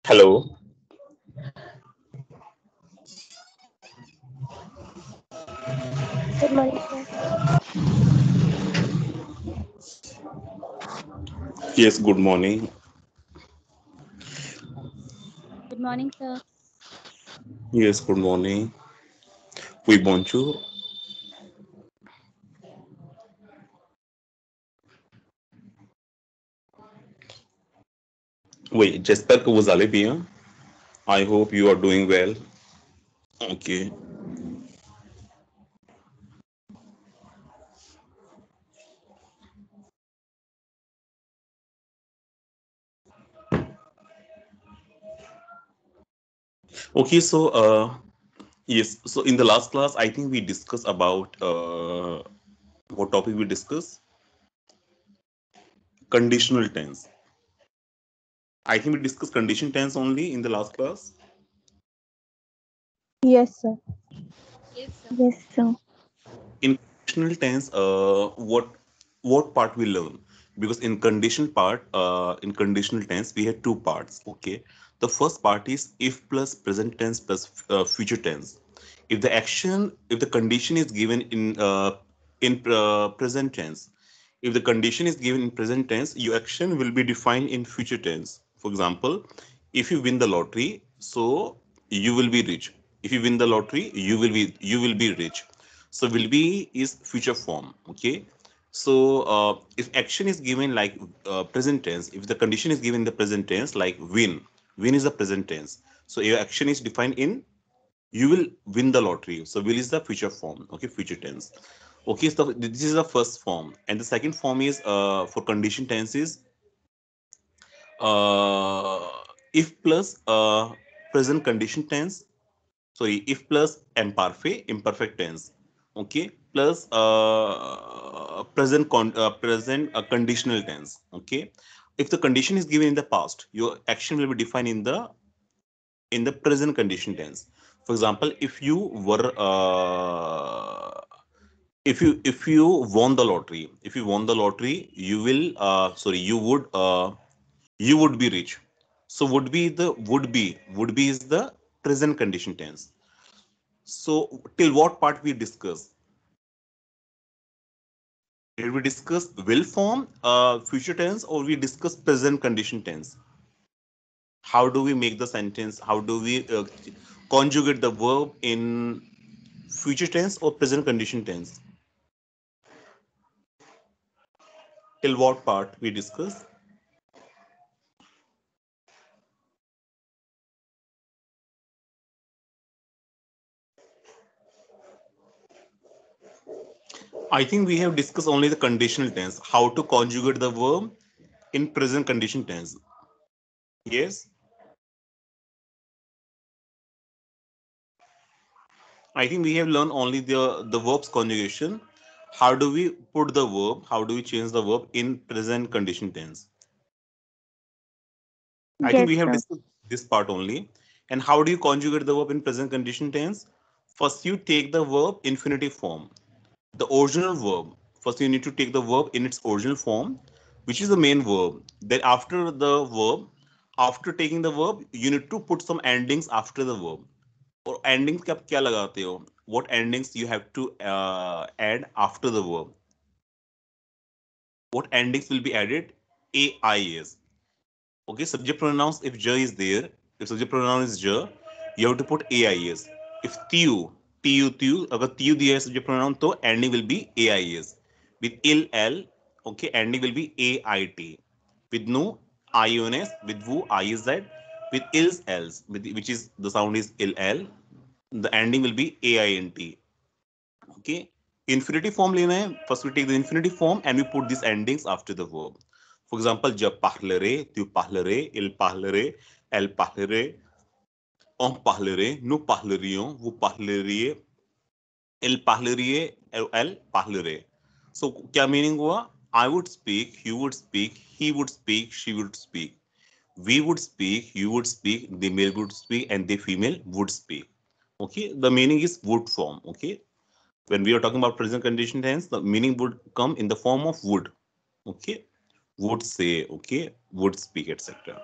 Hello. Good morning, sir. Yes, good morning. Good morning, sir. Yes, good morning. Oui, bonjour. Oui, j'espère que vous allez bien. I hope you are doing well. Okay. Okay, yes, so in the last class, I think we discussed about what topic we discussed? Conditional tense. I think we discussed condition tense only in the last class. Yes, sir. Yes, sir. Yes, sir. In conditional tense, what part we learn? Because in in conditional tense, we have two parts. Okay, the first part is if plus present tense plus future tense. If the condition is given in present tense, if the condition is given in present tense, your action will be defined in future tense. For example, if you win the lottery, so you will be rich. If you win the lottery, you will be rich. So will be is future form. Okay. So if action is given like present tense, if the condition is given in the present tense, like win is the present tense. So your action is defined in you will win the lottery. So will is the future form. Okay, future tense. Okay, so this is the first form, and the second form is for condition tense is uh, if plus present condition tense, sorry, if plus imperfect tense, okay, plus present conditional tense. Okay, if the condition is given in the past, your action will be defined in the present condition tense. For example, if you won the lottery, you will you would be rich. So would be is the present condition tense. So till what part we discuss? Did we discuss will form future tense, or we discuss present condition tense? How do we make the sentence? How do we conjugate the verb in future tense or present condition tense? Till what part we discuss? I think we have discussed only the conditional tense, how to conjugate the verb in present condition tense. Yes, I think we have learned only the verb's conjugation. How do we put the verb? How do we change the verb in present condition tense? I think Yes, we have sir. discussed this part only. And how do you conjugate the verb in present condition tense? First, you take the verb infinitive form, the original verb. First, you need to take the verb in its original form, which is the main verb. Then, after taking the verb, you need to put some endings after the verb. और endings का आप क्या लगाते हो? What endings you have to add after the verb? What endings will be added? AIS. Okay, subject pronouns, if ja is there, if subject pronoun is ja, you have to put AIS. If tiu, अगर tiu दिया है subject pronoun, तो ending will be AIS. With ill, L, okay, ending will be AIT. With no, IONS, with woo, IZ, with ills, else, which is the sound is ill, L, the ending will be AINT. Okay, infinitive form लेना है. First we take the infinitive form and we put these endings after the verb. For example, je parlerai, tu parlerais, il parlerait, elle parlerait, on parlerait, nous parlerions, vous parleriez, il parlerait, elle parlerait. So क्या meaning हुआ? I would speak, you would speak, he would speak, she would speak. We would speak, you would speak, the male would speak, and the female would speak. Okay, the meaning is would form. Okay, when we are talking about present condition tense, the meaning would come in the form of would. Okay, would say, okay, would speak, etc.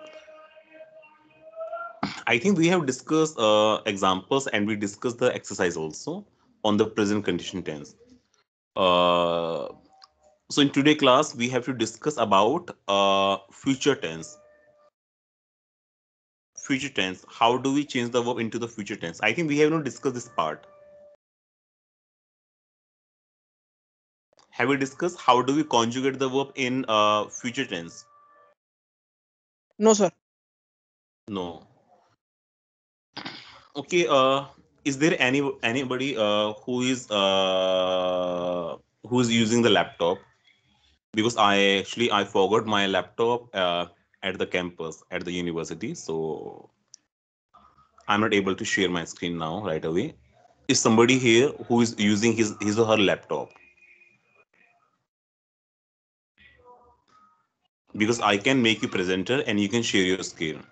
I think we have discussed examples and we discussed the exercise also on the present condition tense. Uh, so in today class, we have to discuss about future tense. Future tense. How do we change the verb into the future tense? I think we have not discussed this part. Have we discussed how do we conjugate the verb in future tense? No, sir. No. Okay. Is there anybody who is using the laptop? Because I forgot my laptop at the campus at the university, so I'm not able to share my screen now right away. Is somebody here who is using his or her laptop? Because I can make you presenter and you can share your screen.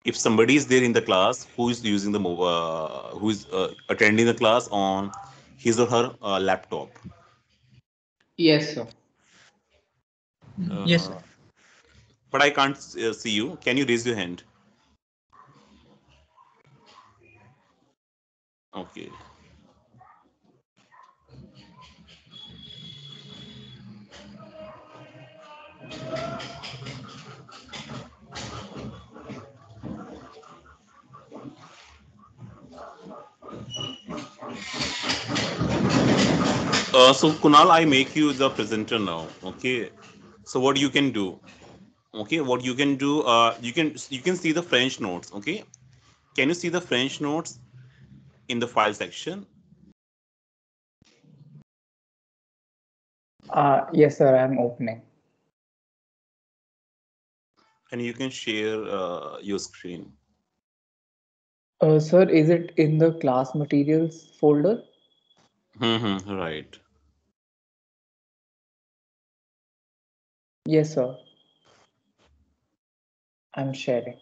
If somebody is there in the class who is using the who is attending the class on his or her laptop. Yes, sir. Yes, sir. Uh, but I can't see you. Can you raise your hand? Okay. So Kunal, I make you the presenter now. Okay. So what you can do? Okay, what you can do? You can see the French notes. Okay. Can you see the French notes in the file section? Yes, sir. I'm opening. And you can share your screen. Sir, is it in the class materials folder? Right. Yes, sir. I'm sharing.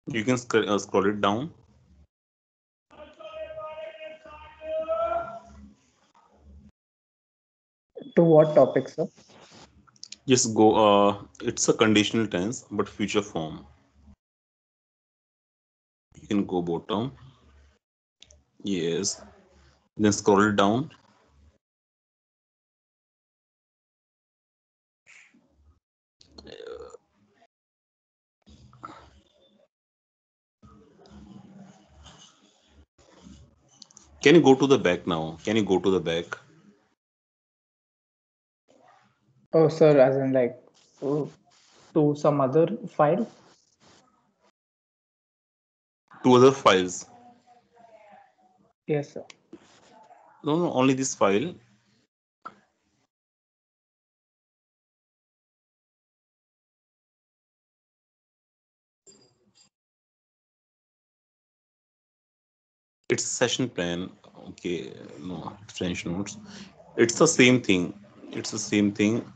You can scroll it down. To what topic, sir? Just go. It's a conditional tense, but future form. You can go bottom. Yes. Then scroll it down. Can you go to the back now? Can you go to the back? Oh, sir, as in like to some other file? To other files. Yes, sir. No, no, only this file. It's session plan. Okay, no, French notes. It's the same thing. It's the same thing.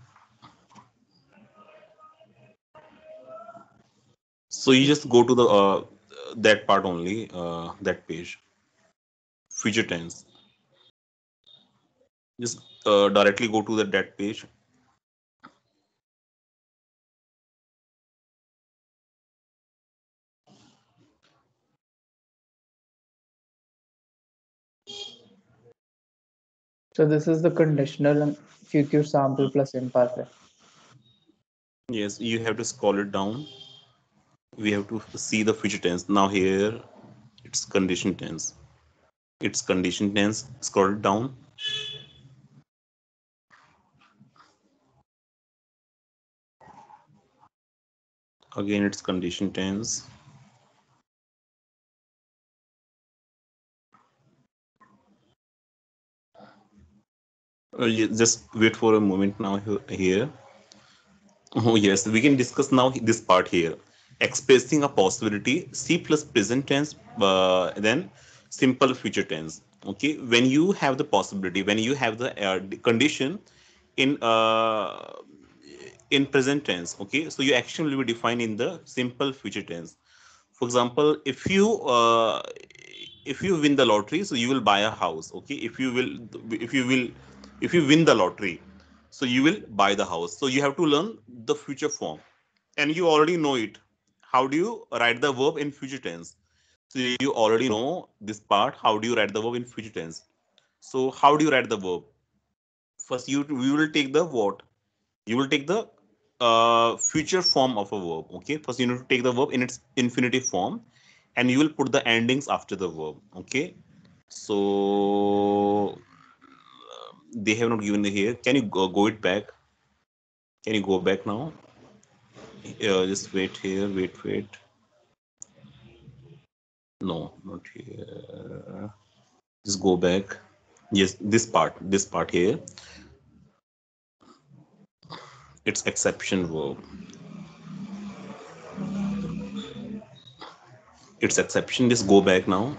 So you just go to the that part only, that page. Future tense. Just directly go to the that page. So this is the conditional and future sample plus imperfect. Yes, you have to scroll it down. We have to see the future tense. Now here, it's condition tense. It's condition tense. Scroll it down. Again, it's condition tense. Just wait for a moment now here. Oh yes, we can discuss now this part here. Expressing a possibility, C plus present tense, then simple future tense. Okay, when you have the possibility, when you have the condition in present tense. Okay, so your action will be defined in the simple future tense. For example, if you win the lottery, so you will buy a house. Okay, if you will If you win the lottery, so you will buy the house. So you have to learn the future form, and you already know it. How do you write the verb in future tense? So you already know this part. How do you write the verb in future tense? So how do you write the verb? First, we will take the what? You will take the future form of a verb. Okay. First, you need to take the verb in its infinitive form, and you will put the endings after the verb. Okay. So they have not given the here. Can you go it back? Can you go back now? Just wait here. Wait. No, not here. Just go back. Yes, this part here. It's exception verb. It's exception. Just go back now.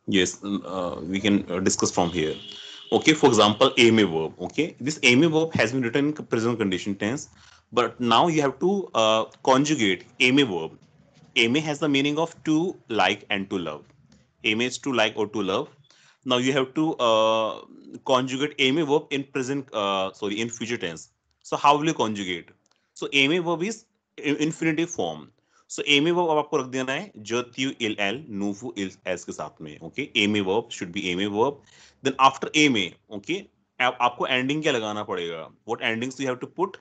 Yes, we can discuss from here. Okay, for example, aim verb. Okay, this aim verb has been written in present condition tense, but now you have to conjugate aim verb. Aim has the meaning of to like and to love. Aim is to like or to love. Now you have to conjugate aim verb in present, sorry, in future tense. So how will you conjugate? So aim verb is infinitive form. So एमी verb अब आपको रख देना है जर्थ यू इल एल नूफू इल एस के साथ में. ओके, एमी वर्ब शुड बी एमी वर्ब. देन आफ्टर एमे, ओके, आपको एंडिंग क्या लगाना पड़ेगा? What endings you have to put?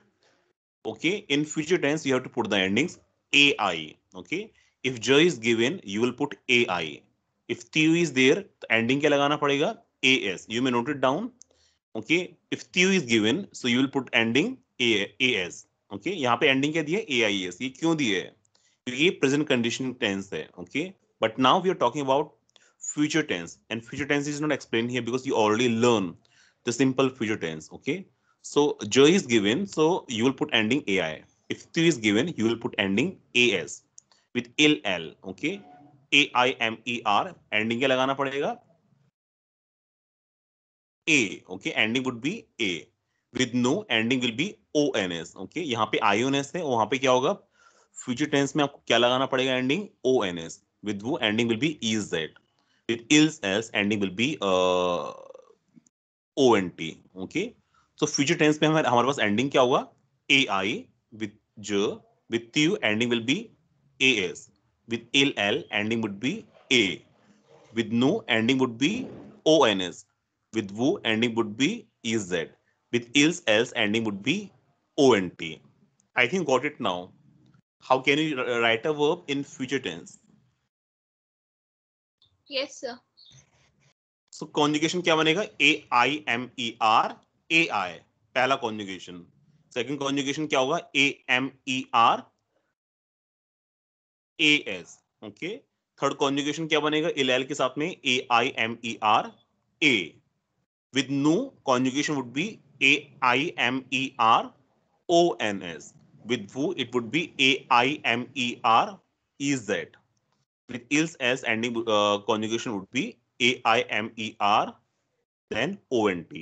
Okay, in future tense you have to put the endings A I. Okay, if ज is given you will put A I. If त्यू is there तो ending क्या लगाना पड़ेगा? A S. You may note it down. Okay, if त्यू is given so you will put ending A S. Okay, यहाँ पे ending क्या दिया? A I S. ये क्यों दिया है? क्योंकि ये प्रेजेंट कंडीशन टेंस है. Okay, but now we are talking about future tense, and future tense is not explained here because you already learn the simple future tense. Okay, so j is given, so you will put ending ai. If t is given, you will put ending as with ill l. Okay, a I m e r, ending क्या लगाना पड़ेगा? a. Okay, ending would be a. With no, ending will be ons. Okay, यहाँ पे ins है, वहां पे क्या होगा? फ्यूचर टेंस में आपको क्या लगाना पड़ेगा? Ending ons. With वो ending will be ez. With ills else, ending will be ont. Okay, so future tense में हमारे पास एंडिंग क्या होगा? ai. With j, with you, ending will be as. With ill l, ending would be a. With no, ending would be ons. With wo, ending would be ez. With ills else, ending would be ont. I think got it now. How can you write a verb in future tense? Yes, sir. So conjugation क्या बनेगा? ए I M E R ए आई, पहला conjugation. Second conjugation क्या होगा? A M E R A S. Okay, third conjugation क्या बनेगा? इल एल के साथ में A I M E R A. With no, conjugation would be a I m e r o n s. With wo, it would be a I m e r e z. With ills as, ending conjugation would be a I m e r then ont.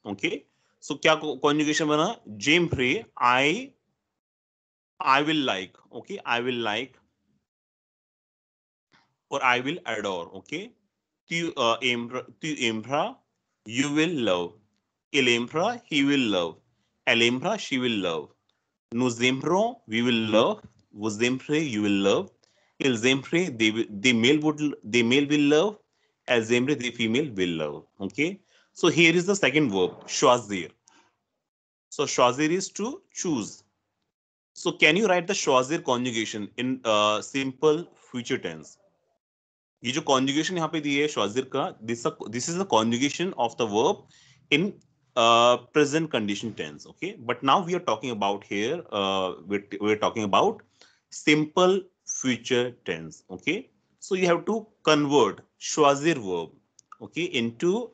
Okay, so क्या conjugation बना? GeM फ्रे I will like. Okay, I will like or I will adore. Okay, tu embra, you will love. Il embra, he will love. El embra, she will love. Nous aimerons, we will love. Vous aimerez, you will love. Ils aimeraient, they male will love. Elles aimeraient, they female will love. Okay, so here is the second verb, choisir. So choisir is to choose. So can you write the choisir conjugation in simple future tense? ये जो conjugation यहाँ पे दी है choisir का, this is the conjugation of the verb in present condition tense. Okay, but now we are talking about here, we're talking about simple future tense. Okay, so you have to convert choisir verb, okay, into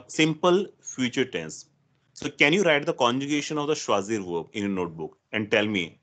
simple future tense. So can you write the conjugation of the choisir verb in your notebook and tell me?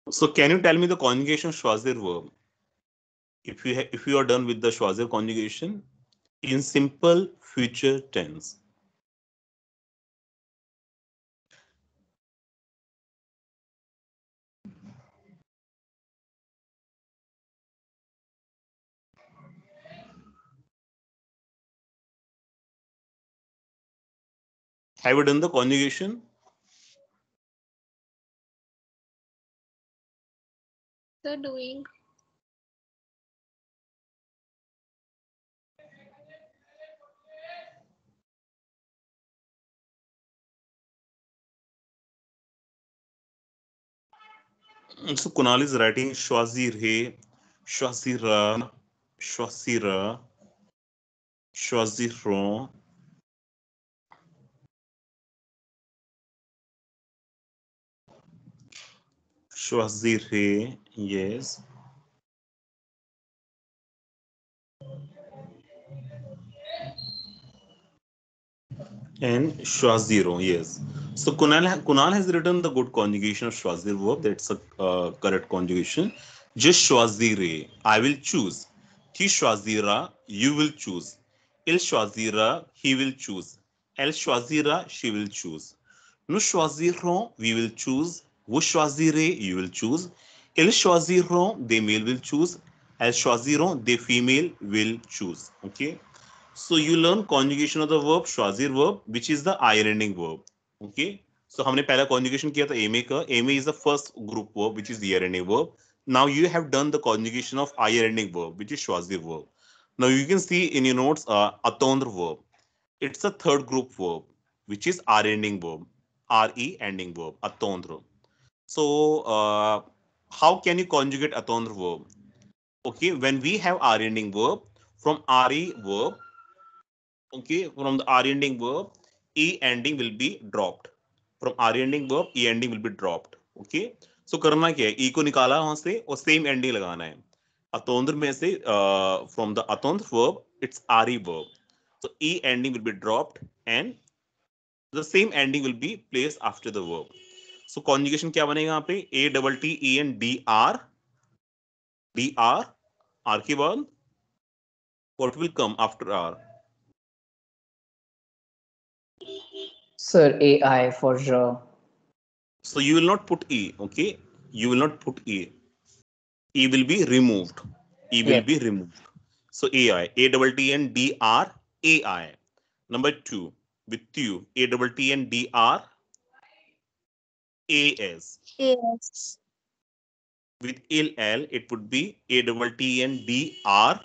So can you tell me the conjugation of choisir verb? If you are done with the choisir conjugation in simple future tense. Have you done the conjugation? Sir, doing. So Kunal is writing choisir, choisira, choisira, choisiron. Choisir, yes. And choisiront, yes. So Kunal has written the good conjugation of choisir verb. That's a correct conjugation. Je choisirai, I will choose. Tu choisiras, you will choose. Il choisira, he will choose. Elle choisira, she will choose. Nous choisirons, we will choose. Vous choisirez, you will choose. Ils choisiront, they male will choose. Elles choisiront, they female will choose. Okay. So you learn conjugation of the verb choisir verb, which is the I ending verb. Okay. So हमने पहला conjugation किया था aimé का. Aimé is the first group verb, which is the ending verb. Now you have done the conjugation of I ending verb, which is choisir verb. Now you can see in your notes attendre verb. It's a third group verb, which is R ending verb, RE ending verb, attendre. So how can you conjugate attendre verb? Okay, when we have R ending verb, from RE verb, okay, from the R ending verb, E ending will be dropped. From R ending verb, E ending will be dropped. Okay, so करना क्या है? E को निकाला वहां से और same ending लगाना है. अतोंद्र में से from the अतोंद्र verb, it's RE verb. So E ending will be dropped and the same ending will be placed after the verb. So conjugation क्या बनेगा यहाँ पे? A double T E N D R R के बाद what will come after R? Sir, AI for sure. So you will not put E, okay? You will not put E. E will be removed. E will Yes. be removed. So AI, A double T N D R AI. Number two, with you, A double T N D R AS. Yes. With ill L, it would be A double T N D R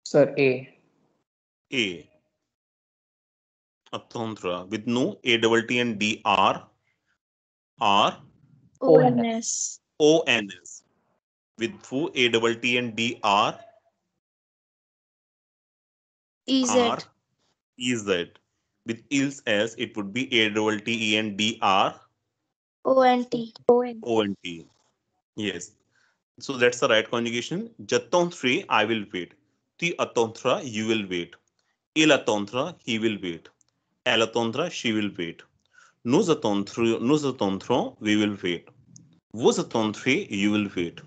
Sir, A. A. Atantra. With no, A double T N D R R ONS. O N S. With foo, A double T N D R EZ. R is that. With ills S, it would be A double T E N D R ONT. O N T. Yes. So that's the right conjugation. Jatantra, I will wait. Ti atantra, you will wait. Il atantra, he will wait. Elle atantra, she will wait. Nous attendrons, we will wait. Vous attendrez, you will wait.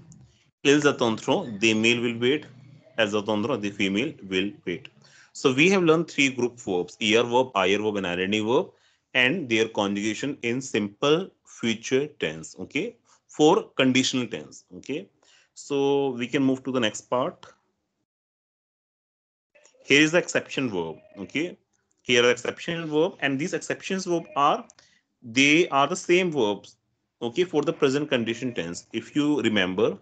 Ils attendront, the male will wait. Elles attendront, the female will wait. So we have learned three group verbs, er verb, ir verb, and irony verb, and their conjugation in simple future tense. Okay, for conditional tense. Okay, so we can move to the next part. Here is the exception verb. Okay, here are exception verb, and these exceptions verb are they are the same verbs. Okay, for the present condition tense. If you remember,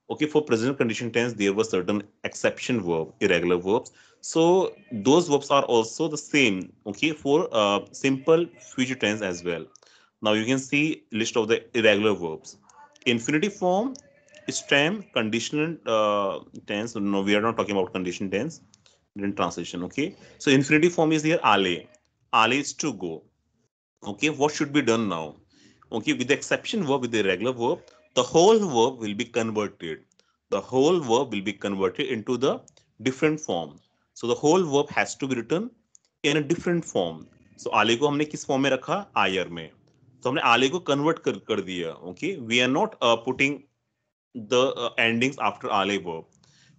okay, for present condition tense there were certain exception verb, irregular verbs, so those verbs are also the same, okay, for simple future tense as well. Now you can see list of the irregular verbs. Infinitive form, stem, conditional tense. No, we are not talking about condition tense in transition. Okay, so infinitive form is here ale is to go. Okay, what should be done now? Okay, with the exception verb, with the regular verb, the whole verb will be converted. The whole verb will be converted into the different form. So the whole verb has to be written in a different form. So आले को हमने किस form में रखा? आयर में. तो हमने आले को कन्वर्ट कर दिया. Okay, we are not putting the endings after ale verb.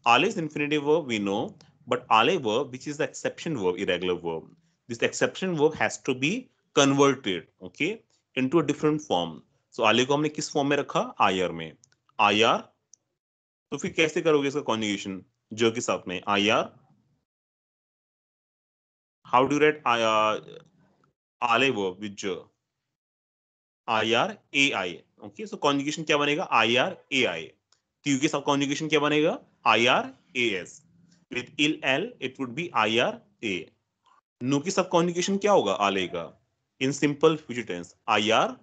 Ale is infinitive verb, we know, but ale verb, which is the exception verb, irregular verb, this exception verb has to be converted, okay, into a different form. So ale को हमने किस form में रखा? आयर में. आयर. तो फिर कैसे करोगे इसका कॉन्जुगेशन जो के साथ में? आयर. How do you write ale verb with j? IR okay, so conjugation क्या बनेगा? IR TU के साथ conjugation क्या बनेगा? IRAS. with il it would be IRA. No के साथ conjugation क्या होगा आले का? in simple future tense IR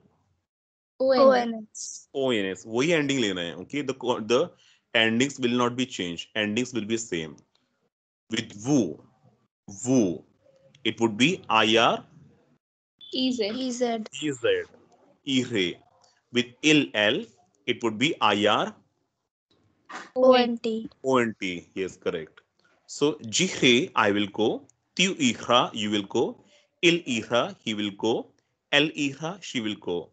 ONS. ONS. वही ending लेना है. Okay, the endings will not be changed. Endings will be same. with woo it would be IR EZ. EZ. With il it would be IR ONT. Yes, correct. So jihre I will go, tiu ihra you will go, il ihra he will go, el ihra she will go.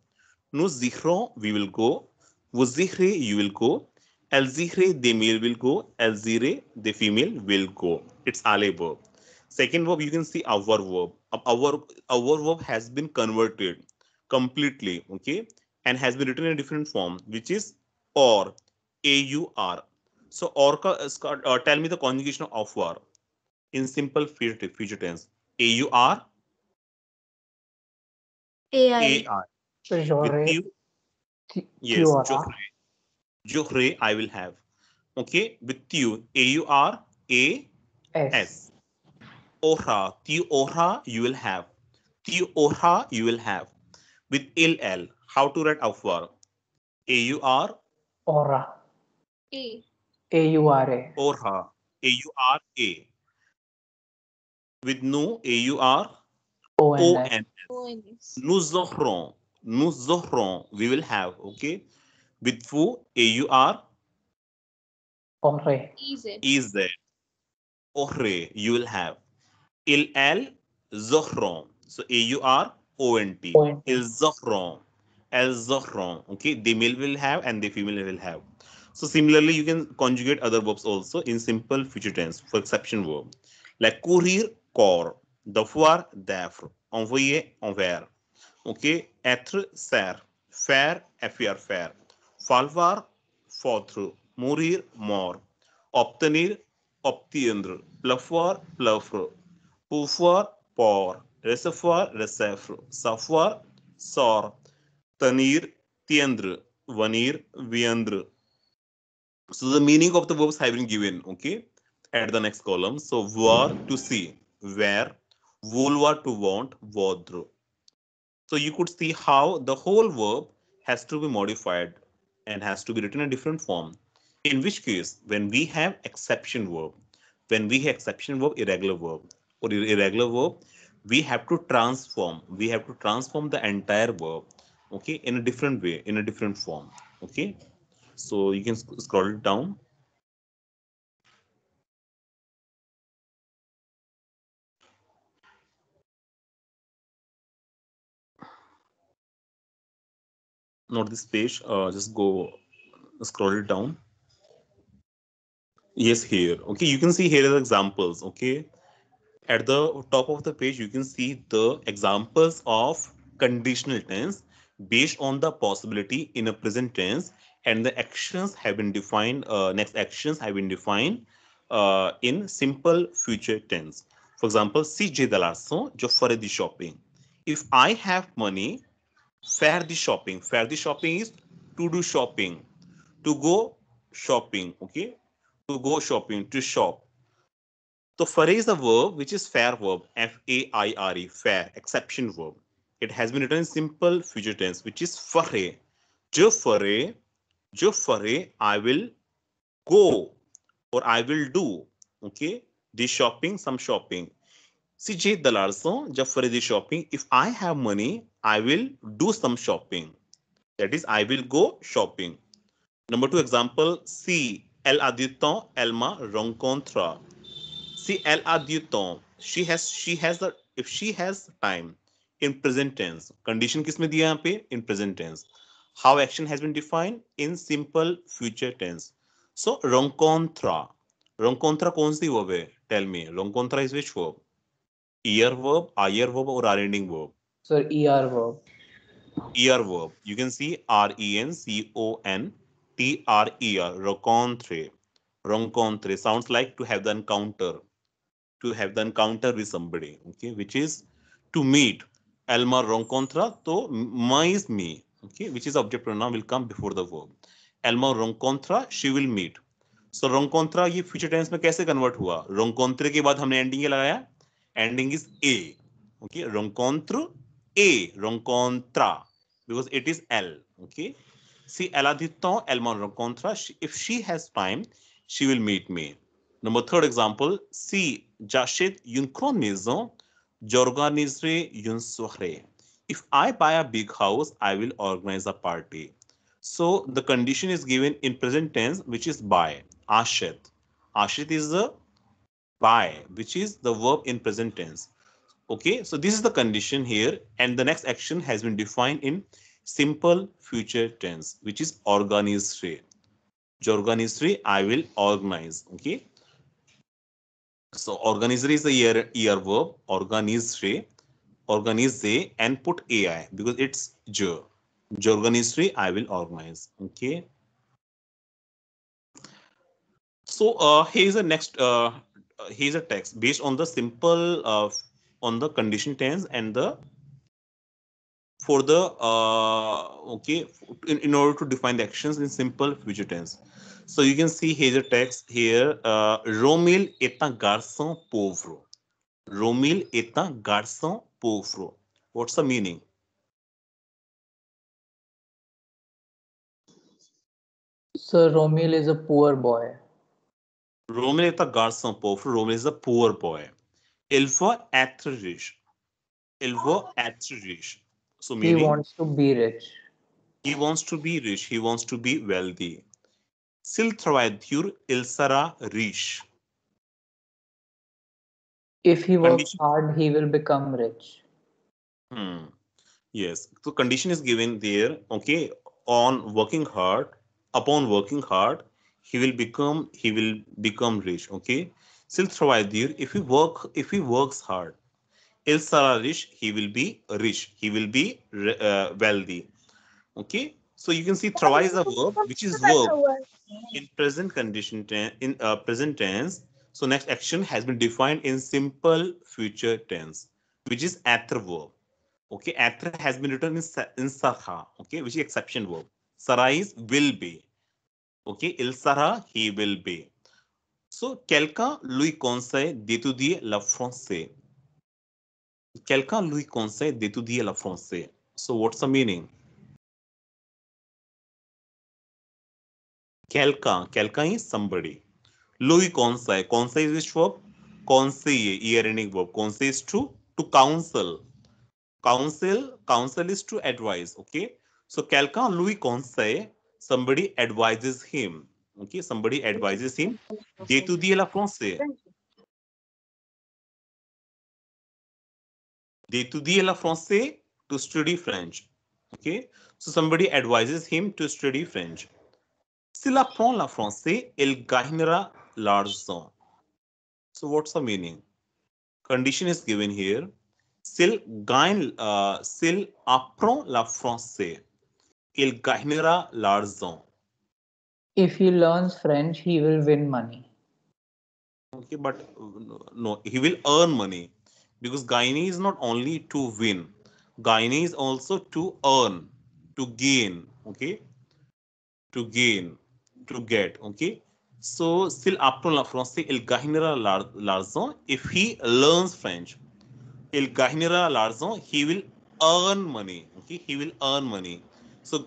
No zihro we will go, wuzihre you will go, el zihre the male will go, el zire the female will go. It's ale verb. Second verb, you can see our verb. Our verb has been converted completely, okay, and has been written in a different form, which is or, AUR. So or tell me the conjugation of war in simple future tense. AUR AI. with you. Yes, Johre I will have. Okay, with you AUR AS. Ohra, tiu ohra you will have. Tiu ohra you will have. With il how to write aufwar? AUR Aura. A. AURA. Orha. AURA. With nu AUR ONS. ONS. Nuzohron we will have. Okay. With fu AUR Ore. EZ. Ohre you will have. Il Zohron. So AUR ONT. Il Zohron. El Zohron. Okay. The male will have and the female will have. So similarly, you can conjugate other verbs also in simple future tense for exception verb. Like courir, cor. Devoir, d'être. Envoyer, envers. Okay. Être, ser. Faire, faire, faire. Falvar, fautre. Mourir, mort. Obtenir, obtiendre. Pleuvoir, pleuvre. Pouvoir, pour. Recevoir, recevoir. Savoir, sort. Tenir, tiendre. Venir, viendre. So the meaning of the verbs have been given, okay, at the next column. So voir to see, where, vouloir to want, vaudre. So you could see how the whole verb has to be modified and has to be written in a different form. In which case, when we have exception verb, irregular verb, or irregular verb, we have to transform the entire verb, okay, in a different way, in a different form, okay. So you can scroll it down. Not this page, just go scroll it down. Yes, here. Okay, you can see here are the examples. Okay, at the top of the page, you can see the examples of conditional tense based on the possibility in a present tense, and the actions have been defined. Next actions have been defined in simple future tense. For example, si j'ai de l'argent, je ferai du shopping. If I have money, faire the shopping. Faire the shopping is to do shopping, to go shopping. Okay, to go shopping, to shop. So faire is a verb which is fair verb, F-A-I-R-E, fair, exception verb. It has been written in simple future tense, which is ferai. Je ferai, I will go or I will do. Okay, the shopping, some shopping. Si j'ai de l'argent, je ferai the shopping. If I have money, I will do some shopping. That is, I will go shopping. Number 2 example, si elle a du temps, elle me rencontre. See, elle a du temps. She has the, if she has time in present tense. Condition किसमें दिया यहाँ पे? In present tense. How action has been defined? In simple future tense. So rencontra. Rencontra कौन सी verb है? Tell me. Rencontra is which verb? Er verb, ir verb or r-ending verb? Sir, ER verb. Er verb. You can see rencontre. Rencontre. Rencontre sounds like to have the encounter. To have the encounter with somebody, okay, which is to meet. Elma rencontra, so ma is me, okay, which is object pronoun will come before the verb. Elma rencontra, she will meet. So rencontra ये future tense में कैसे convert हुआ? Rencontre के बाद हमने ending ये लगाया, ending is a, okay, rencontre a, rencontra, because it is L, okay. See, elle a du temps, elle me rencontra. If she has time, she will meet me. Number third example, si j'achète une grande maison, j'organiserai une soirée. If I buy a big house, I will organize a party. So the condition is given in present tense, which is buy. Achète. Achète is the buy, which is the verb in present tense. Okay, so this is the condition here, and the next action has been defined in simple future tense, which is organiserai. J'organiserai, I will organize. Okay. So organizer is the ER verb, organize, and put AI because it's je. J'organiserai, I will organize. Okay. So here's the next. Here's a text based on the simple on the condition tense and the for the okay in order to define the actions in simple future tense. So you can see here's a text here. Romil est un garçon pauvre. Romil est un garçon pauvre. What's the meaning? Sir, Romil is a poor boy. Romil est un garçon pauvre. Romil is a poor boy. Il veut être riche. Il veut être riche. So meaning He wants to be rich. he wants to be rich. He wants to be wealthy. S'il travaille dur, il sera riche. If he works Condition. hard, he will become rich. Yes. So condition is given there. Okay. On working hard, upon working hard, he will become rich. Okay. S'il travaille dur, if he works hard, il sera riche. He will be rich. He will be wealthy. Okay. So you can see travail is a verb, which is verb in present condition in present tense. So next action has been defined in simple future tense, which is être verb. Okay, être has been written in sarha. Okay, which is exception verb. Sera is will be. Okay, il sera, he will be. So quelqu'un lui conseille d'étudier le français. Quelqu'un lui conseille d'étudier le français. So what's the meaning? Quelqu'un is somebody. Lui conseille. Conseil is which verb? Conseiller, ear-ending verb. Conseil is to counsel. Counsel is to advise. Okay. So quelqu'un lui conseille. Somebody advises him. Okay. Somebody advises him d'étudier le français. D'étudier le français, to study French. Okay. So somebody advises him to study French. S'il apprend le français, il gagnera l'argent. So what's the meaning? Condition is given here. S'il apprend le français, il gagnera l'argent. If he learns French, he will win money. Okay, but no, he will earn money because gagner is not only to win, gagner is also to earn, to gain. Okay, to gain, to get. Okay, so s'il apprend le français, il gagnera l'argent if he learns French. Il gagnera l'argent, he will earn money. Okay, he will earn money. So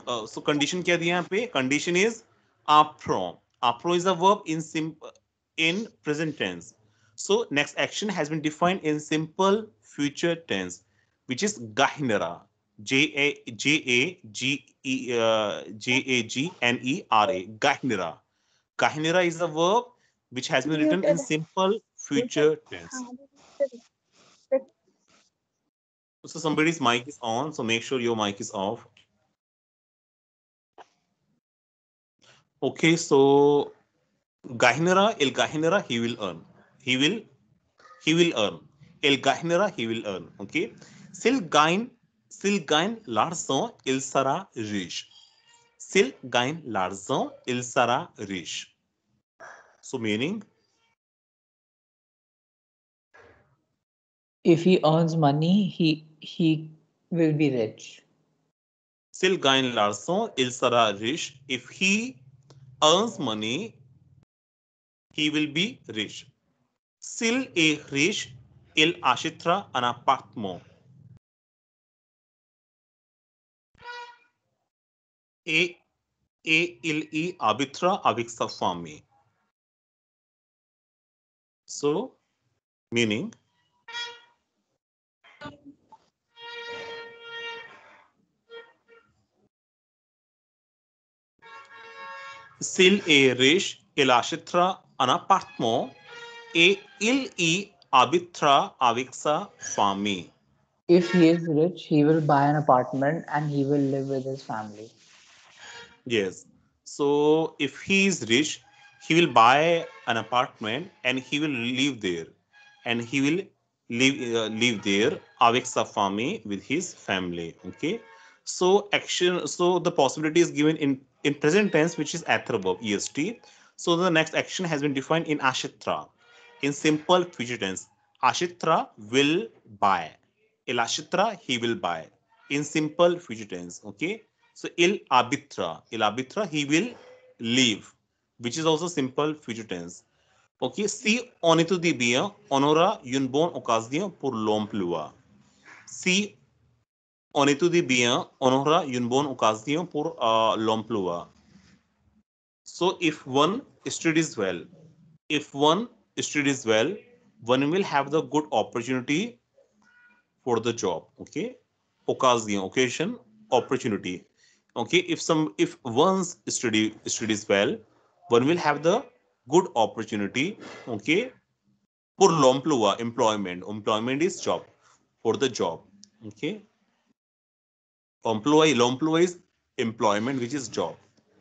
condition क्या दिया यहाँ पे? Condition is apprend. Apprend is a verb in present tense. So next action has been defined in simple future tense, which is gagnera. Gagnera. Gagnera is a verb which has been written in simple future tense. So somebody's mic is on, so make sure your mic is off. Okay, so Gahinera, El Gahinera, he will earn. He will earn. El Gahinera, he will earn. Okay. Sil gain l'argent, il sera riche. S'il gagne l'argent, il sera riche. So meaning, If he earns money, he will be rich. s'il gagne l'argent, il sera riche. If he earns money, he will be rich. S'il est riche, il achètera un appartement. Et il y habitera avec sa famille. So, meaning, s'il est riche, il achètera un appartement et il y habitera avec sa famille. If he is rich, he will buy an apartment and he will live with his family. Yes. So if he is rich, he will buy an apartment and he will live there, and he will live there avec sa famille, with his family. Okay. So action. So the possibility is given in present tense, which is at the verb est. So the next action has been defined in ashitra. In simple future tense, ashitra will buy. El ashitra, he will buy. In simple future tense. Okay. So il habitera, he will live, which is also simple future tense. Ok, si on est dit bien, on aura une bonne occasion pour l'emploi. Si on est dit bien, on aura une bonne occasion pour l'emploi. So if one studies well, one will have the good opportunity for the job. Okay, occasion, opportunity. Okay, if one's studies well, one will have the good opportunity. Okay, pour l'emploi, employment is job, for the job. Okay, l'emploi is employment, which is job,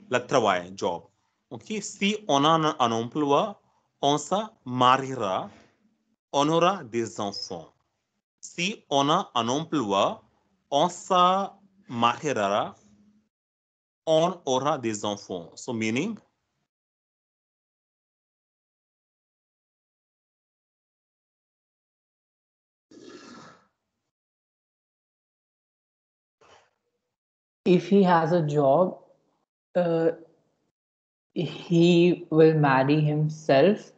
le travail, job. Okay, si on a un emploi, on se mariera, on aura des enfants. Si on a un emploi, on se mariera, on aura des enfants. So meaning, If he has a job, he will marry himself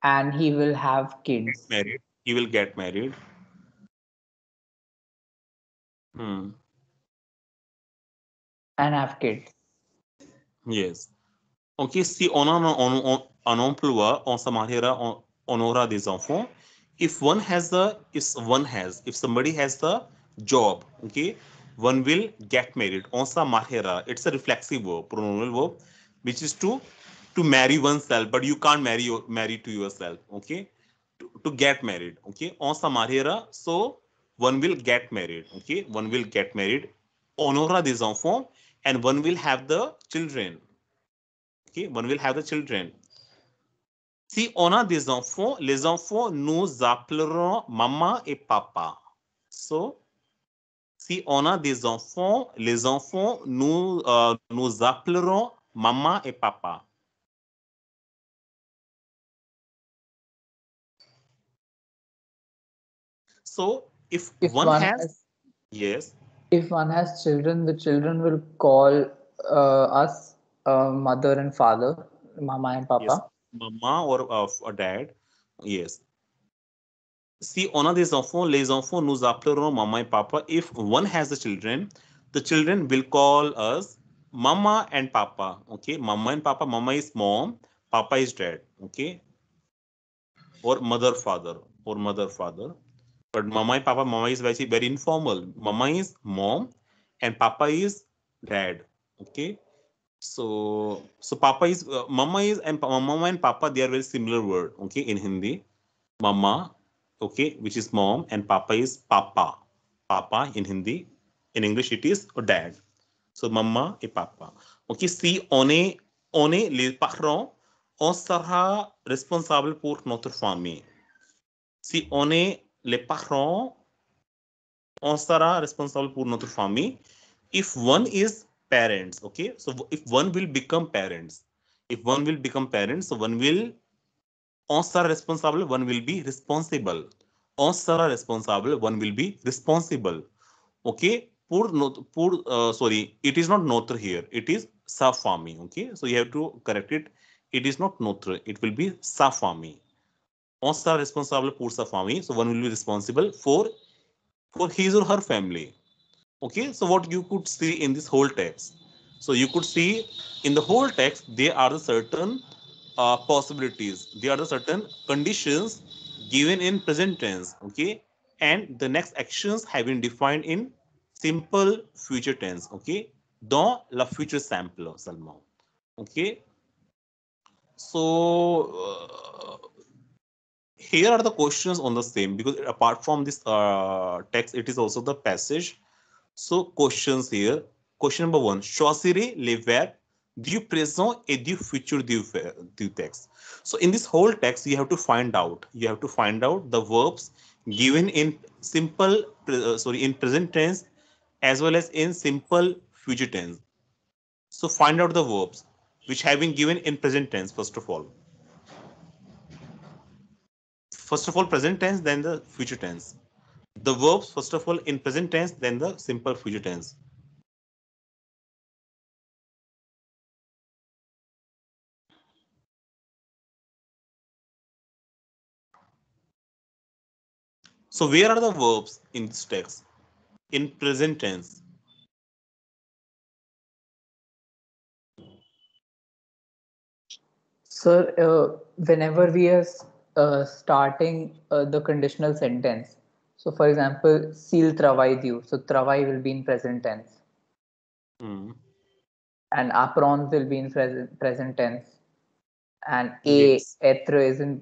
and he will have kids. married, he will get married. Hmm. And have kids. Yes. Ok, si on a un emploi, on se mariera, on aura des enfants. If somebody has the job, okay, one will get married. On se mariera. It's a reflexive verb, pronominal verb, which is to marry oneself, but you can't marry to yourself. Okay, to get married. Okay, on se mariera. So one will get married. Okay, one will get married. On aura des enfants, and one will have the children. Okay, one will have the children. Si on a des enfants, les enfants nous appelleront maman et papa. So, si on a des enfants, les enfants nous appelleront maman et papa. So, if one has, yes. If one has children, the children will call us mother and father, mama and papa. Yes, mama or dad. Yes. Si on a des enfants, les enfants nous appelleront maman et papa. If one has the children will call us mama and papa. Okay, mama and papa. Mama is mom, papa is dad. Okay, or mother father, But mama and papa, mama is very informal. Mama is mom and papa is dad. Okay, So Papa is Mama is and Mama and Papa, they are very similar word. Okay, in Hindi, Mama, okay, which is mom, and Papa is Papa. Papa in Hindi. In English, it is dad. So Mama e Papa. Okay, si on est les parents, on sera responsable pour notre famille. Si on est les parents, on sera responsable pour notre famille. If one is parents, okay, so if one will become parents, so one will on sera responsable, one will be responsible. On sera responsable, one will be responsible. Okay, sorry, it is not notre here, it is sa famille. Okay, so you have to correct it. It is not notre, it will be sa famille. On sera responsable pour sa famille, so one will be responsible for his or her family. Okay, so what you could see in this whole text, so you could see in the whole text there are the certain possibilities, there are the certain conditions given in present tense. Okay, and the next actions have been defined in simple future tense. Okay, dans la future simple seulement. Okay, so here are the questions on the same, because apart from this text, it is also the passage. So questions here. Question number 1. Choisirez les verbes du présent et du futur du texte. So in this whole text, you have to find out. You have to find out the verbs given in simple, in present tense as well as in simple future tense. So find out the verbs which have been given in present tense first of all. First of all, present tense, then the future tense. The verbs first of all in present tense, then the simple future tense. So where are the verbs in this text? In present tense. Sir, whenever we are starting the conditional sentence, so for example, sil travai diu, so travai will be in present tense. Hmm. And apron will be in present tense. And Yes. etre is in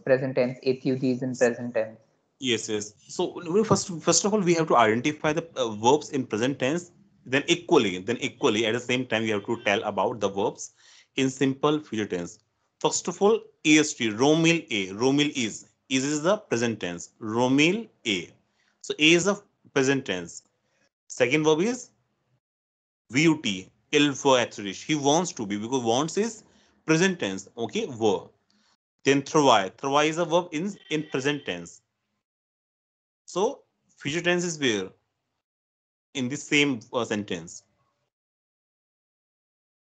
present tense, etude is in present tense. Yes, yes. So first of all, we have to identify the verbs in present tense. Then equally at the same time, we have to tell about the verbs in simple future tense. First of all, est, romil a, romil is the present tense. Romil a. So a is the present tense. Second verb is VUT, il faut être riche. He wants to be, because wants is present tense. Okay, verb. Then travail is a verb in present tense. So future tense is where? In the same sentence.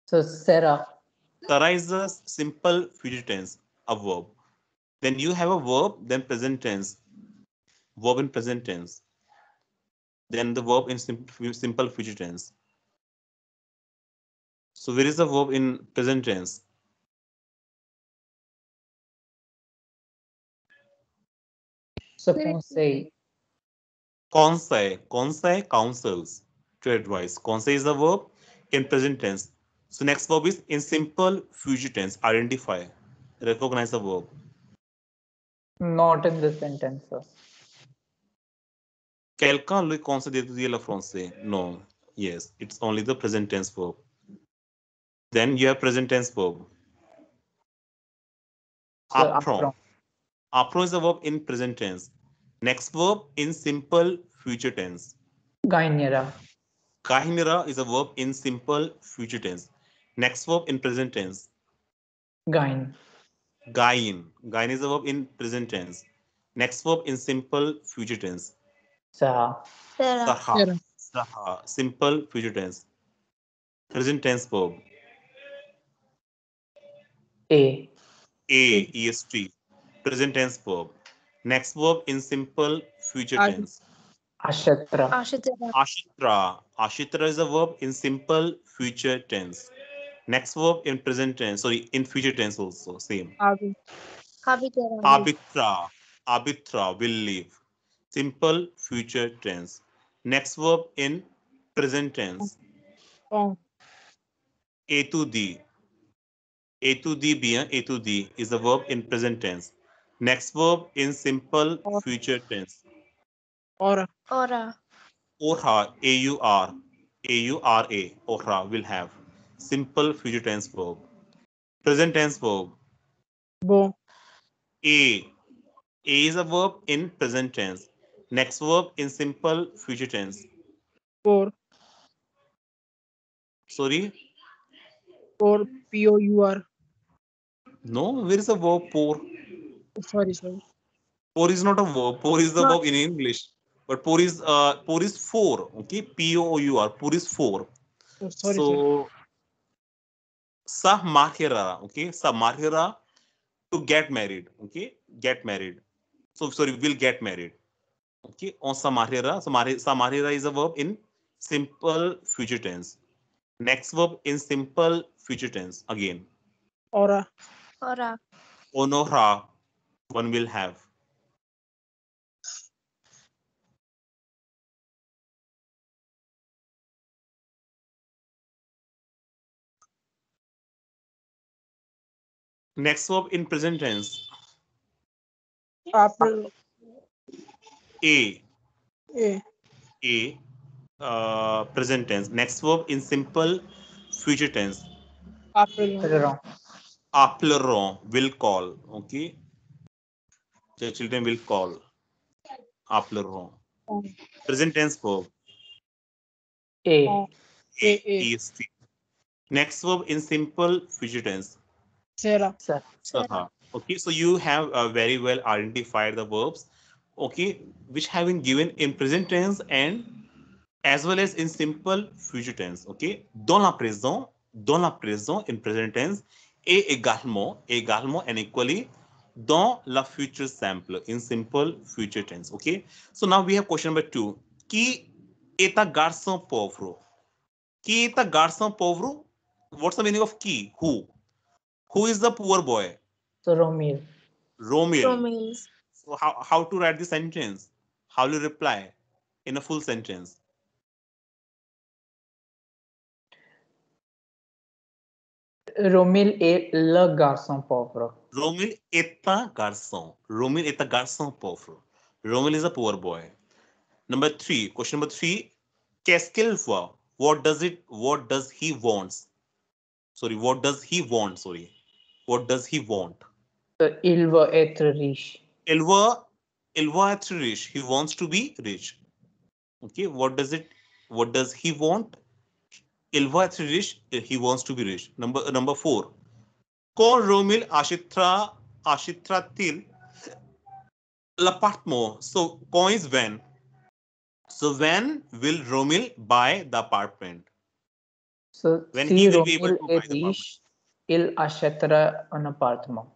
So sera. Sara is a simple future tense, a verb. Then you have a verb, then present tense. Verb in present tense. Then the verb in simple future tense. So where is the verb in present tense? So conseil. Conseil counsels to advise. Conseil is the verb in present tense. So next verb is in simple future tense. Identify. Recognize the verb. Not in this sentence, sir. Quelqu'un lui conseille d'étudier le français. No. Yes, it's only the present tense verb. Then you have present tense verb. So Apprend. Apprend is a verb in present tense. Next verb in simple future tense. gainera. Kahinera is a verb in simple future tense. Next verb in present tense. Gain. Gain. Gain is a verb in present tense. Next verb in simple future tense. Saha. Sarah. Saha. Saha. Simple future tense. Present tense verb. A. Est. Present tense verb. Next verb in simple future tense. Ashatra. Ashitara. Ashitra. Ashitra is a verb in simple future tense. Next verb in present tense. Sorry, in future tense also. Same. Kabitara. Abitra. Abitra will live. Simple future tense. Next verb in present tense. A to D. A to D bien, A to D is a verb in present tense. Next verb in simple future tense. Aura. Aura. Aura, A-U-R, A-U-R-A, aura will have. Simple future tense verb. Present tense verb. Bo. A. A is a verb in present tense. Next verb in simple future tense. Pour. Sorry? Pour. P-O-U-R. No, where is the verb pour? Sorry. Pour is not a verb. Pour is the No. verb in English. But pour is for. Okay, P-O-U-R. Pour is for. Oh, sorry, sir. So sa mahira. Okay, sa mahira to get married. Okay, get married. So sorry, will get married. Okay, on sa mahira. So sa mahira is a verb in simple future tense. Next verb in simple future tense again. Aura. Aura. Onohra, one will have. Next verb in present tense. April. A. A. A. Present tense. Next verb in simple future tense. April. Wrong. Apleron will call. Okay. The children will call. Apleron. Present tense verb. A. A. EST. Next verb in simple future tense. Sarah. Sir. Saha. Okay, so you have very well identified the verbs, okay, which have been given in present tense and as well as in simple future tense. Okay, dans la présent in present tense et également and equally dans la future simple in simple future tense. Okay, so now we have question number 2. Qui est un garçon pauvre? Qui est un garçon pauvre? What's the meaning of qui? Who? Who is the poor boy? So Romeo. Romil. Romils. So how to write the sentence? How will you reply in a full sentence? Romil est le garçon pauvre. Romil est un garçon. Romil est un garçon pauvre. Romil is a poor boy. Number 3. Question number 3. Qu'est-ce qu'il veut? What does he wants? Sorry, what does he want? Sorry. What does he want? Il veut être riche. Il veut être riche. He wants to be rich. Okay, what does he want? Il veut être riche. He wants to be rich. Number 4. Quand Romil achètera-t-il l'appartement? So quand is when. So when will Romil buy the apartment? So When si he will be able Romil to buy est the apartment. riche, il achètera un appartement.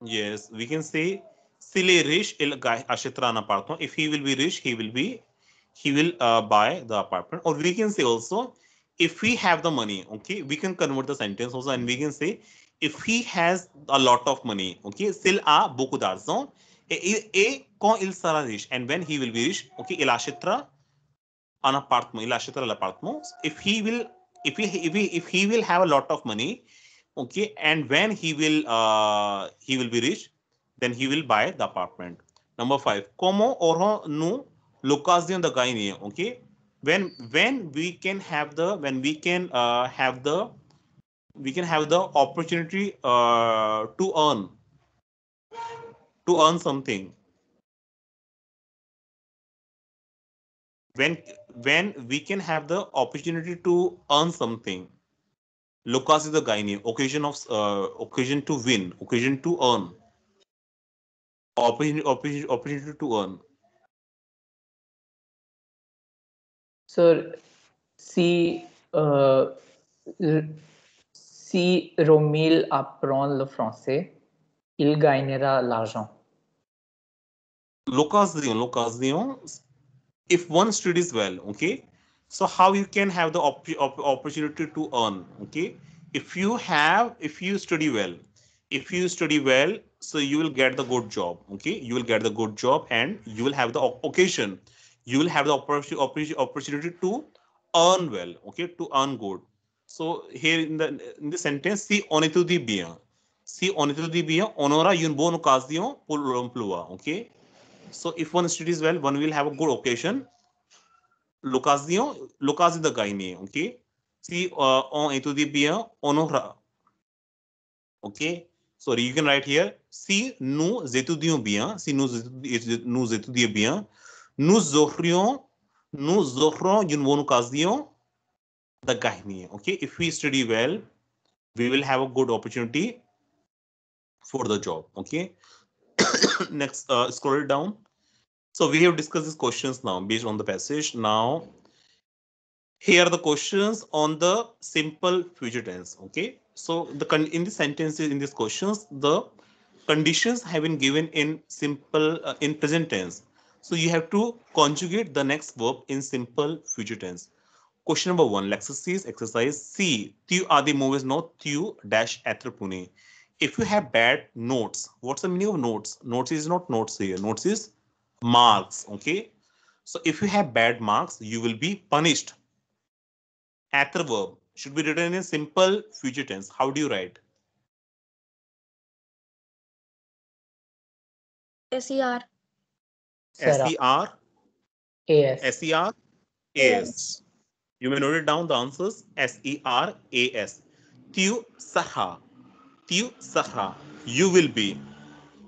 Yes, we can say s'il est riche, il achètera un appartement. If he will be rich, he will buy the apartment. Or we can say also, if we have the money, okay, we can convert the sentence also, and we can say if he has a lot of money, okay, s'il a beaucoup d'argent, et quand il sera riche, and when he will be rich, okay, il achètera un appartement. Il achètera l'appartement. If he will have a lot of money, okay, and when he will be rich, then he will buy the apartment. Number 5. Comment aurons-nous l'occasion de gagner? Okay, when we can have the opportunity to earn something. When we can have the opportunity to earn something. L'occasion de gagner, occasion to win, occasion to earn, opportunity to earn. So si si Romil apprend le français, il gagnera l'argent. L'occasion, if one studies well, okay, so how you can have the opportunity to earn, okay, if you study well, so you will get the good job, okay, you will get the good job and you will have the occasion, you will have the opportunity to earn well, okay, to earn good. So here in the sentence, si onetu di bien, si onetu di bien, onora yun bon occasion pour l'emploi, okay. So if one studies well, one will have a good occasion. L'occasion de gagner, okay. Si on étudie bien, on aura, okay. So you can write here, si nous étudions bien, si nous étudions bien, nous aurons une bonne occasion de gagner, okay. If we study well, we will have a good opportunity for the job, okay. Next, scroll it down. So we have discussed these questions now based on the passage. Now, here are the questions on the simple future tense, okay. So in the sentences in these questions, the conditions have been given in simple in present tense. So you have to conjugate the next verb in simple future tense. Question number 1, exercise C. Tu adi movies no tu dash atre pune. If you have bad notes, what's the meaning of notes? Notes is not notes here. Notes is marks, okay. So if you have bad marks, you will be punished. Atre verb should be written in simple future tense. How do you write? SER. Sera. SER, AS. SER, AS. You may note it down the answers. SERAS. Tu saha. Tu saha. You will be.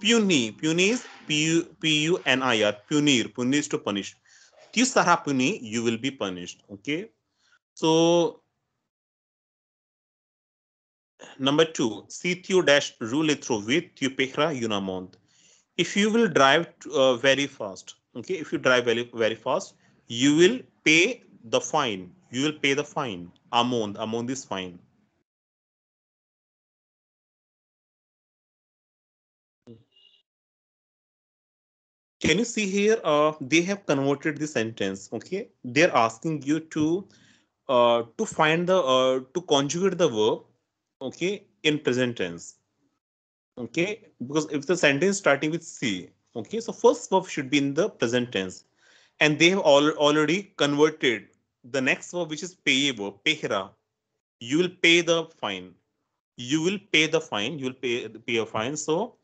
Puni. Puni is PUNIR. Punir. Punir is to punish. Tu saha puni. You will be punished. Okay. So number 2. Si tu dash roule trouver, tu paieras une amende. If you will drive very fast, okay, if you drive very fast, you will pay the fine. You will pay the fine. Amount is fine. Can you see here? They have converted the sentence. Okay, they're asking you to find the to conjugate the verb. Okay, in present tense. Okay, because if the sentence starting with C, okay, so first verb should be in the present tense, and they have already converted the next verb, which is payable, pehra. You will pay the fine. You will pay the fine. You will pay a fine. So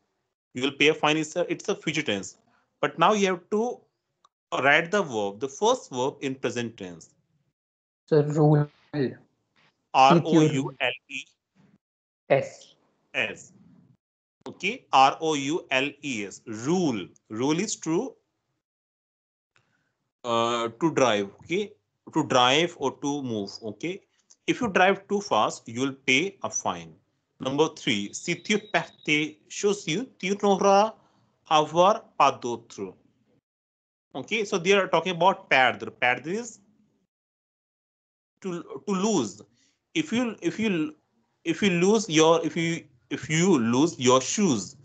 you will pay a fine. It's a future tense. But now you have to write the verb, the first verb in present tense. So rule. ROULES. S. Okay, ROULES. Rule. Rule is to drive. Okay, to drive or to move. Okay, if you drive too fast, you will pay a fine. Number 3, si tu perds chaussures, tu n'auras avoir pas d'autre. Okay, so they are talking about perdre. Perdre is to lose. If you lose your if you lose your shoes,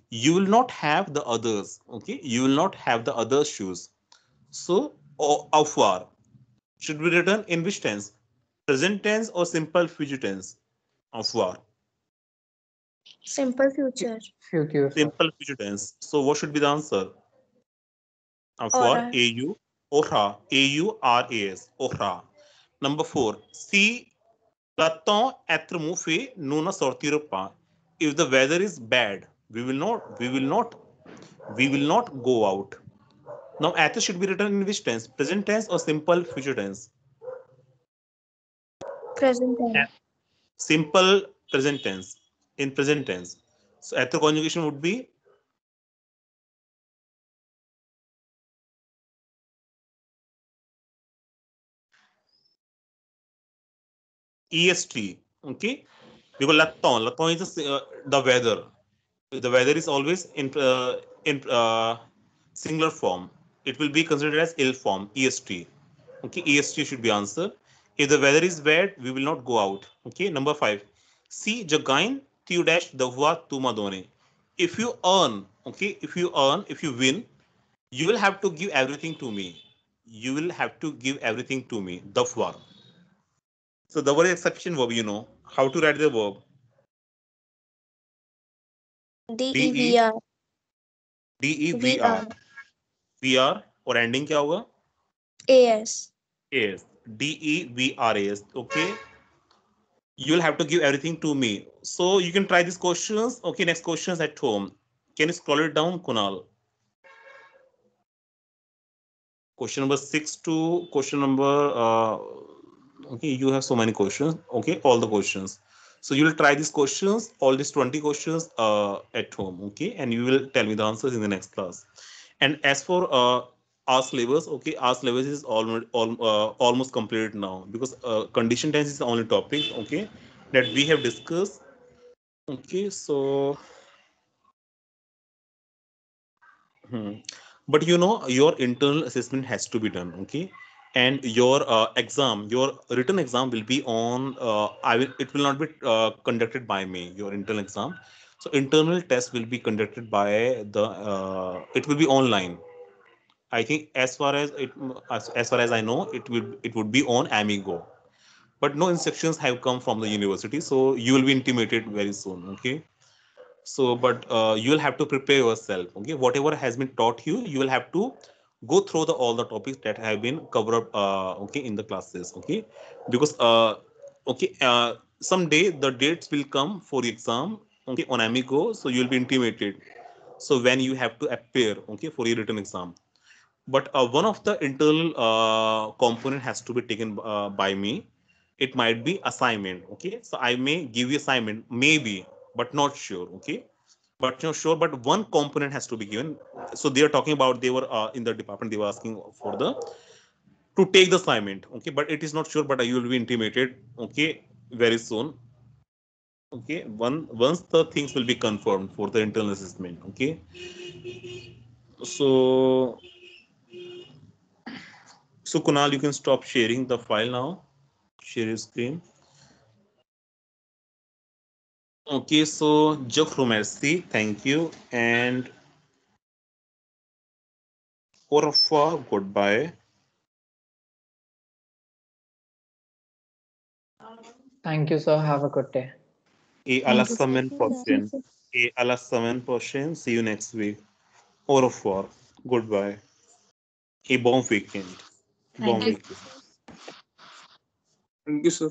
you will not have the others. Okay, you will not have the other shoes. So avoir should be written in which tense? Present tense or simple future tense? Avoir. Simple future. Future. Simple future tense. So what should be the answer? Avoir. Aura. AU. Aura. AURAS. Aura. Number 4. Si le temps être mauvais, nous ne sortirons pas. If the weather is bad, we will not go out. Now, être should be written in which tense? Present tense or simple future tense? Present tense. Simple present tense. In present tense. So, être conjugation would be EST. Okay, because le temps is the weather. The weather is always in singular form. It will be considered as ill form. EST. Okay, EST should be answer. If the weather is bad, we will not go out. Okay, number 5. Si jagain tu dash davwa tu madone. If you earn, okay, if you win, you will have to give everything to me. You will have to give everything to me. Davwa. So the word exception verb, you know how to write the verb. DEVR. DEVR. VR और ending क्या होगा? AS. AS. DEVRAS. Okay. You'll have to give everything to me. So you can try these questions. Okay, next questions at home. Can you scroll it down, Kunal? Question number 6 to question number, okay, you have so many questions. Okay, all the questions. So you will try these questions, all these 20 questions at home. Okay, and you will tell me the answers in the next class. And as for our syllabus, okay, our syllabus is almost completed now, because condition tense is the only topic, okay, that we have discussed. Okay, so but you know, your internal assessment has to be done, okay, and your exam, your written exam will be on. It will not be conducted by me. Your internal exam, so internal test will be conducted by the. It will be online. I think as far as I know, it would be on Amigo, but no instructions have come from the university, so you will be intimated very soon. Okay. So, but you will have to prepare yourself. Okay, whatever has been taught you, you will have to go through all the topics that have been covered up. Okay, in the classes. Okay, because okay, someday the dates will come for the exam. Okay, on Amigo, so you will be intimated. So when you have to appear, okay, for your written exam, but one of the internal component has to be taken by me. It might be assignment. Okay, so I may give you assignment, maybe, but not sure. Okay, but not sure, but one component has to be given. So they are talking about, they were in the department, they were asking for the to take the assignment. Okay, but it is not sure, but you will be intimated. Okay, very soon. Okay, once the things will be confirmed for the internal assessment. Okay, so Kunal, you can stop sharing the file now. Share your screen. Okay, so Geoffrey, merci, thank you, and au revoir, goodbye. Thank you, sir. Have a good day. Et à la Thank you, sir. semaine prochaine. Et à la semaine prochaine. See you next week. Au revoir. Goodbye. Et bon weekend. Bon Thank you. weekend. Thank you, sir.